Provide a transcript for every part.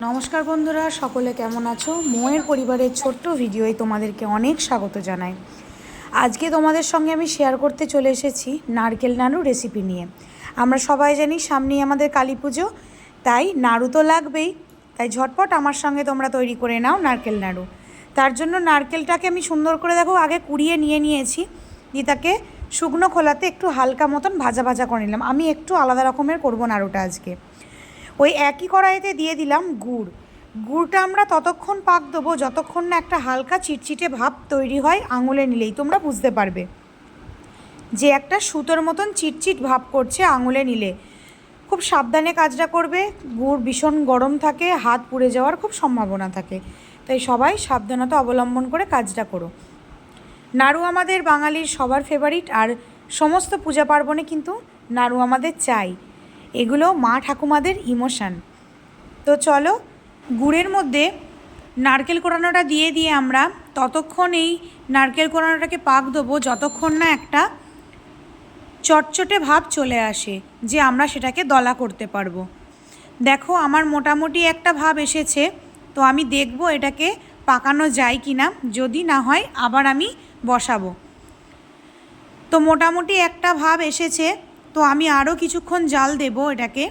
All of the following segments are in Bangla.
নমস্কার বন্ধুরা, সকলে কেমন আছো? মোয়ের পরিবারের ছোট্ট ভিডিওয় তোমাদেরকে অনেক স্বাগত জানাই। আজকে তোমাদের সঙ্গে আমি শেয়ার করতে চলে এসেছি নারকেল নাড়ু রেসিপি নিয়ে। আমরা সবাই জানি সামনেই আমাদের কালী পুজো, তাই নাড়ু তো লাগবেই। তাই ঝটপট আমার সঙ্গে তোমরা তৈরি করে নাও নারকেল নাড়ু। তার জন্য নারকেলটাকে আমি সুন্দর করে দেখো আগে কুড়িয়ে নিয়েছি, দিয়ে তাকে শুকনো খোলাতে একটু হালকা মতন ভাজা ভাজা করে নিলাম। আমি একটু আলাদা রকমের করবো নাড়ুটা আজকে। ওই একই কড়াইতে দিয়ে দিলাম গুড়টা আমরা ততক্ষণ পাক দেবো যতক্ষণ না একটা হালকা চিটচিটে ভাব তৈরি হয়। আঙুলে নিলেই তোমরা বুঝতে পারবে যে একটা সুতোর মতন চিটচিট ভাব করছে আঙুলে নিলে। খুব সাবধানে কাজটা করবে, গুড় ভীষণ গরম থাকে, হাত পুড়ে যাওয়ার খুব সম্ভাবনা থাকে, তাই সবাই সাবধানতা অবলম্বন করে কাজটা করো। নাড়ু আমাদের বাঙালির সবার ফেভারিট, আর সমস্ত পূজা পার্বণে কিন্তু নাড়ু আমাদের চাই। এগুলো মা ঠাকুমাদের ইমোশান। তো চলো, গুড়ের মধ্যে নারকেল কোড়ানোটা দিয়ে আমরা ততক্ষণ এই নারকেল কোড়ানোটাকে পাক দেবো যতক্ষণ না একটা চটচটে ভাব চলে আসে, যে আমরা সেটাকে দলা করতে পারবো। দেখো আমার মোটামুটি একটা ভাব এসেছে, তো আমি দেখব এটাকে পাকানো যায় কি না, যদি না হয় আবার আমি বসাবো। তো মোটামুটি একটা ভাব এসেছে, তো আমি আরও কিছুক্ষণ জাল দেব এটাকে।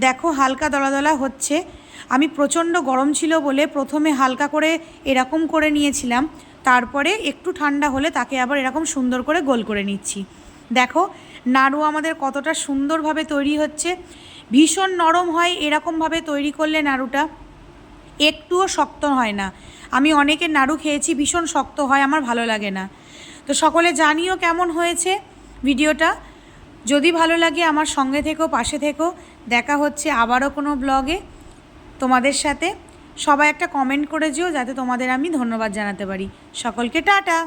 দেখো হালকা দলা দলা হচ্ছে। আমি প্রচণ্ড গরম ছিল বলে প্রথমে হালকা করে এরকম করে নিয়েছিলাম, তারপরে একটু ঠান্ডা হলে তাকে আবার এরকম সুন্দর করে গোল করে নিচ্ছি। দেখো নাড়ু আমাদের কতটা সুন্দরভাবে তৈরি হচ্ছে। ভীষণ নরম হয় এরকমভাবে তৈরি করলে নাড়ুটা, একটুও শক্ত হয় না। আমি অনেকের নাড়ু খেয়েছি, ভীষণ শক্ত হয়, আমার ভালো লাগে না। তো সকলে জানিও কেমন হয়েছে ভিডিওটা। যদি ভালো লাগে আমার সঙ্গে থেকো, পাশে থেকো। দেখা হচ্ছে আবারও কোনো ব্লগে তোমাদের সাথে। সবাই একটা কমেন্ট করে যেও, যাতে তোমাদের আমি ধন্যবাদ জানাতে পারি। সকলকে টাটা।